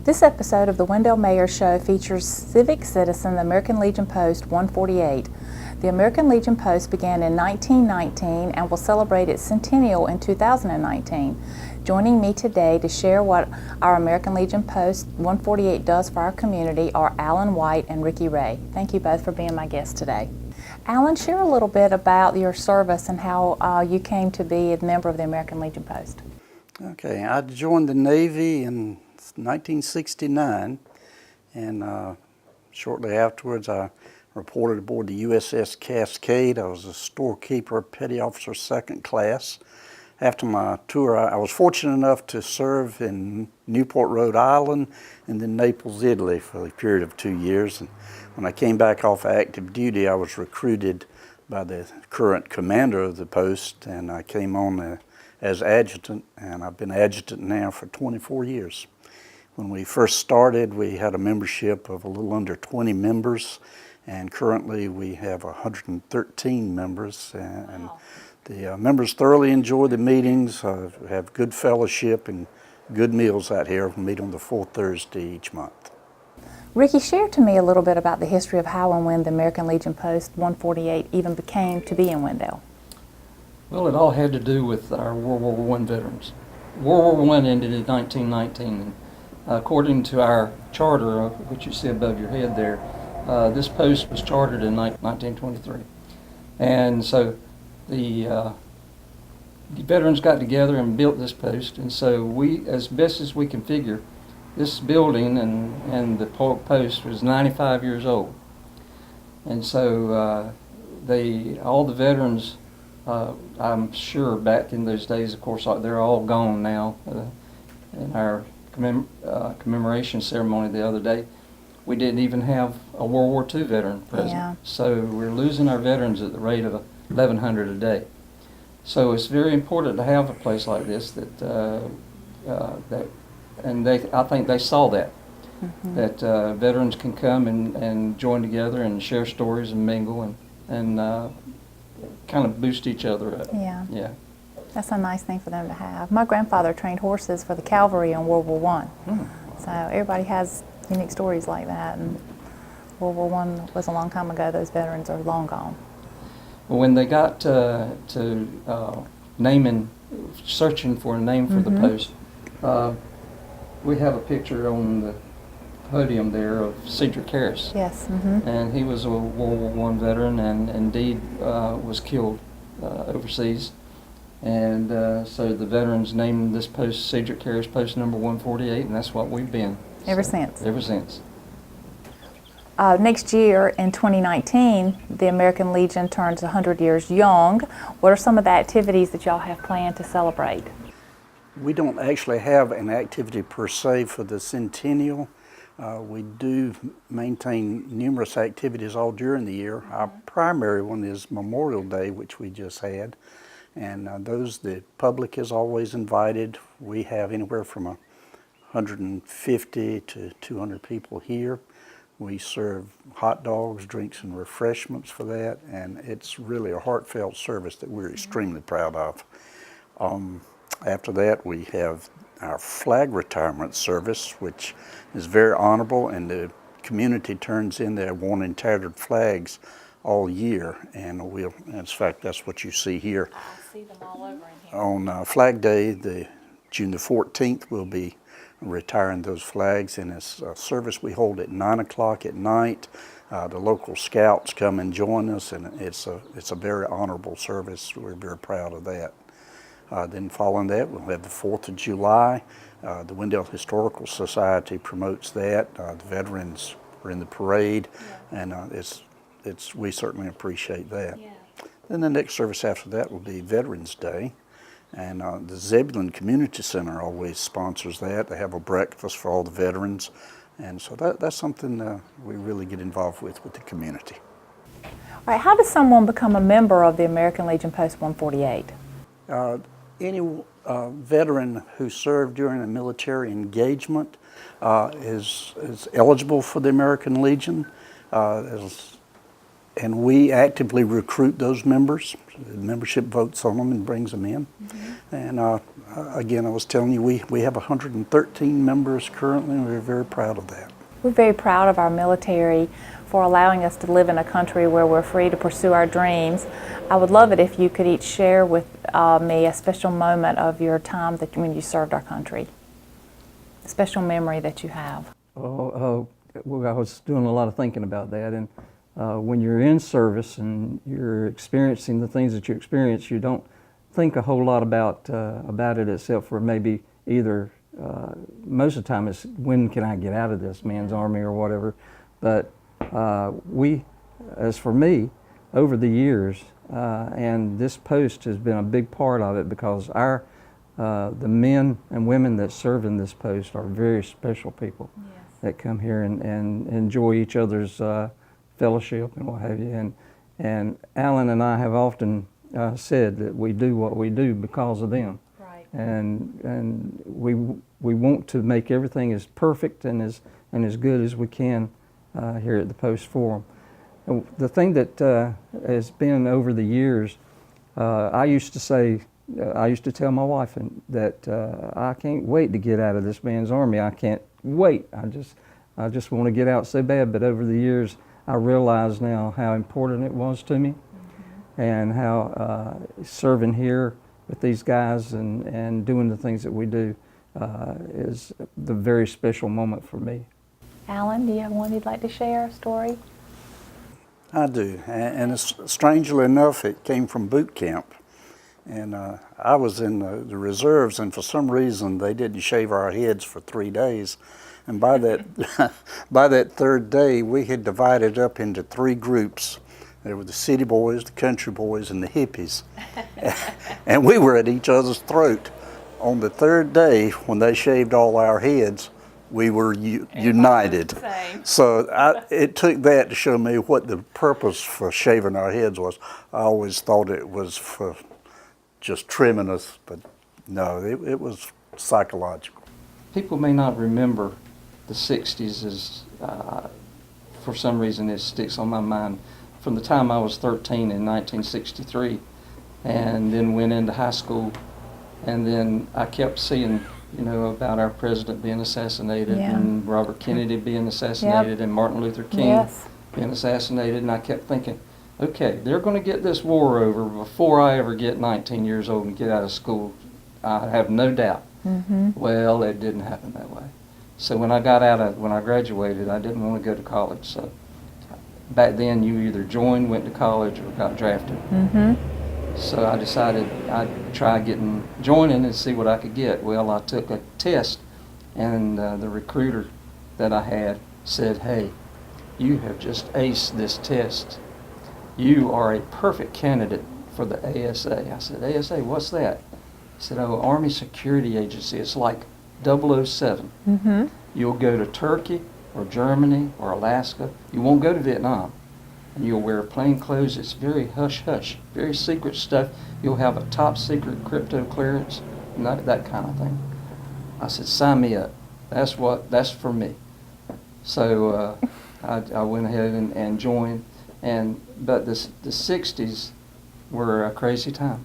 This episode of the Wendell Mayor Show features civic citizen, the American Legion Post 148. The American Legion Post began in 1919 and will celebrate its centennial in 2019. Joining me today to share what our American Legion Post 148 does for our community are Alan White and Ricky Ray. Thank you both for being my guests today. Alan, share a little bit about your service and how you came to be a member of the American Legion Post. Okay, I joined the Navy in 1969, and shortly afterwards I reported aboard the USS Cascade. I was a storekeeper, petty officer, second class. After my tour, I was fortunate enough to serve in Newport, Rhode Island, and then Naples, Italy for a period of 2 years. And when I came back off active duty, I was recruited by the current commander of the post, and I came on as adjutant, and I've been adjutant now for 24 years. When we first started, we had a membership of a little under 20 members, and currently we have 113 members. And Wow. the members thoroughly enjoy the meetings, have good fellowship and good meals out here. We meet on the fourth Thursday each month. Ricky, share to me a little bit about the history of how and when the American Legion Post 148 even became to be in Wendell. Well, it all had to do with our World War I veterans. World War I ended in 1919. And according to our charter, which you see above your head there, this post was chartered in 1923. And so the veterans got together and built this post. And so we, as best as we can figure, this building and the post was 95 years old. And so all the veterans, I'm sure back in those days, of course, they're all gone now. In our commemoration ceremony the other day, we didn't even have a World War II veteran present. Yeah. So we're losing our veterans at the rate of 1,100 a day. So it's very important to have a place like this I think they saw that. Mm-hmm. That veterans can come and join together and share stories and mingle and kind of boost each other up. Yeah. Yeah. That's a nice thing for them to have. My grandfather trained horses for the cavalry in World War I. So everybody has unique stories like that. And World War I was a long time ago. Those veterans are long gone. Well, when they got to searching for a name for the post, we have a picture on the podium there of Cedric Harris. Yes. And he was a World War I veteran and indeed was killed overseas. And so the veterans named this post Cedric Harris Post number 148, and that's what we've been. Ever since. Ever since. Next year, in 2019, the American Legion turns 100 years young. What are some of the activities that y'all have planned to celebrate? We don't actually have an activity per se for the centennial. We do maintain numerous activities all during the year. Our primary one is Memorial Day, which we just had. And the public is always invited. We have anywhere from 150 to 200 people here. We serve hot dogs, drinks, and refreshments for that, and it's really a heartfelt service that we're extremely proud of. After that, we have our flag retirement service, which is very honorable, and the community turns in their worn and tattered flags all year, and in fact, that's what you see here. I see them all over in here. On Flag Day, June the 14th, we'll be retiring those flags, and it's a service we hold at 9 o'clock at night. The local scouts come and join us, and it's a very honorable service. We're very proud of that. Then following that, we'll have the 4th of July. The Wendell Historical Society promotes that. The veterans are in the parade, and we certainly appreciate that. Yeah. Then the next service after that will be Veterans Day. And the Zebulon Community Center always sponsors that. They have a breakfast for all the veterans. And so that's something we really get involved with the community. All right, how does someone become a member of the American Legion Post 148? Any veteran who served during a military engagement is eligible for the American Legion. And we actively recruit those members. The membership votes on them and brings them in. And again, I was telling you, we have 113 members currently, and we're very proud of that. We're very proud of our military for allowing us to live in a country where we're free to pursue our dreams. I would love it if you could each share with me a special moment of your time when you served our country, a special memory that you have. Well, I was doing a lot of thinking about that, and when you're in service and you're experiencing the things that you experience, you don't think a whole lot about it except for maybe either most of the time it's when can I get out of this man's army or whatever. But as for me, over the years, and this post has been a big part of it because the men and women that serve in this post are very special people. Yes. That come here and enjoy each other's fellowship and what have you. And Alan and I have often said that we do what we do because of them. Right. And we want to make everything as perfect and as good as we can here at the Post for them. The thing that has been over the years, I used to tell my wife that I can't wait to get out of this man's army. I can't wait. I just want to get out so bad. But over the years, I realize now how important it was to me, and how serving here with these guys and doing the things that we do is the very special moment for me. Alan, do you have one you'd like to share, a story? I do, and it's, strangely enough, it came from boot camp. And I was in the reserves, and for some reason they didn't shave our heads for 3 days. And by that, by that third day, we had divided up into 3 groups. There were the city boys, the country boys, and the hippies. And we were at each other's throat. On the third day, when they shaved all our heads, we were united. So it took that to show me what the purpose for shaving our heads was. I always thought it was for just trimming us, but no, it was psychological. People may not remember the 60s as, for some reason it sticks on my mind. From the time I was 13 in 1963, and then went into high school, and then I kept seeing, about our president being assassinated, and Robert Kennedy being assassinated, and Martin Luther King being assassinated, and I kept thinking, okay, they're going to get this war over before I ever get 19 years old and get out of school. I have no doubt. Well, it didn't happen that way. So when I graduated, I didn't want to go to college. So back then, you either went to college, or got drafted. So I decided I'd try joining and see what I could get. Well, I took a test, and the recruiter that I had said, "Hey, you have just aced this test. You are a perfect candidate for the ASA." I said, "ASA, what's that?" He said, "Oh, Army Security Agency. It's like 007. You'll go to Turkey or Germany or Alaska. You won't go to Vietnam. And you'll wear plain clothes. It's very hush-hush, very secret stuff. You'll have a top-secret crypto clearance, that kind of thing." I said, "Sign me up. That's for me." So I went ahead and joined. But the 60s were a crazy time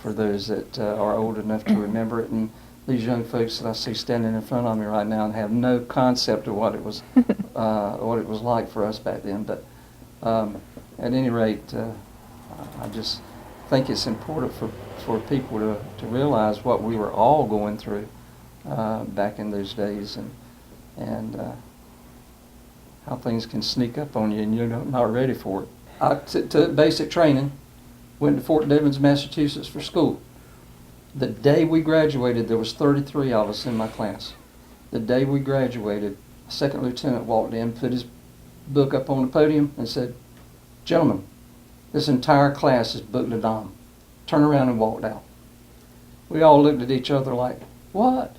for those that are old enough to remember it. And these young folks that I see standing in front of me right now and have no concept of what it was like for us back then. But at any rate, I just think it's important for people to realize what we were all going through back in those days, and how things can sneak up on you and you're not ready for it. I took basic training, went to Fort Devens, Massachusetts for school. The day we graduated, there was 33 of us in my class. The day we graduated, a second lieutenant walked in, put his book up on the podium and said, "Gentlemen, this entire class is booked to Dom." Turned around and walked out. We all looked at each other like, "What?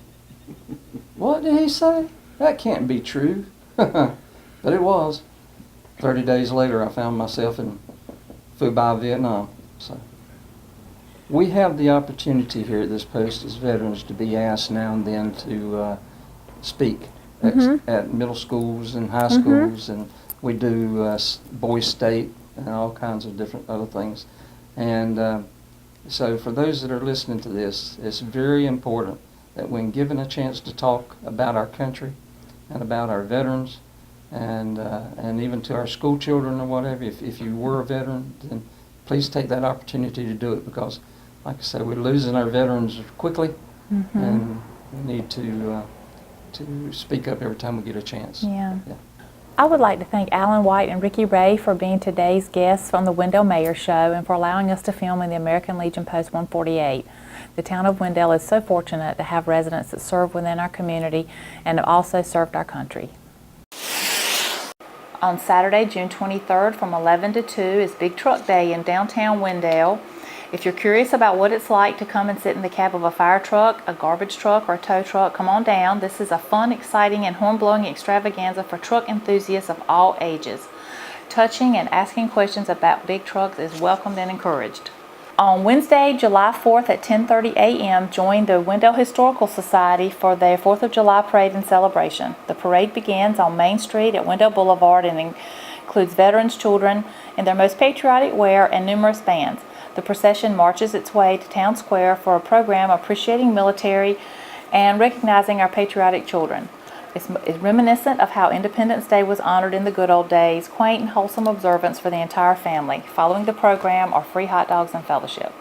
What did he say? That can't be true." But it was. 30 days later, I found myself in Phu Bai, Vietnam. So we have the opportunity here at this post as veterans to be asked now and then to speak at middle schools and high schools, and we do boys state and all kinds of different other things. And So for those that are listening to this, it's very important that when given a chance to talk about our country and about our veterans, and even to our school children or whatever, if you were a veteran, then please take that opportunity to do it, because, like I said, we're losing our veterans quickly, and we need to speak up every time we get a chance. Yeah. I would like to thank Alan White and Ricky Ray for being today's guests on the Wendell Mayer Show and for allowing us to film in the American Legion Post 148. The town of Wendell is so fortunate to have residents that serve within our community and have also served our country. On Saturday, June 23rd from 11 to 2 is Big Truck Day in downtown Wendell. If you're curious about what it's like to come and sit in the cab of a fire truck, a garbage truck, or a tow truck, come on down. This is a fun, exciting, and horn-blowing extravaganza for truck enthusiasts of all ages. Touching and asking questions about big trucks is welcomed and encouraged. On Wednesday, July 4th at 10:30 a.m., join the Wendell Historical Society for their 4th of July parade and celebration. The parade begins on Main Street at Wendell Boulevard and includes veterans, children in their most patriotic wear, and numerous bands. The procession marches its way to Town Square for a program appreciating military and recognizing our patriotic children. It's reminiscent of how Independence Day was honored in the good old days, quaint and wholesome observance for the entire family. Following the program are free hot dogs and fellowship.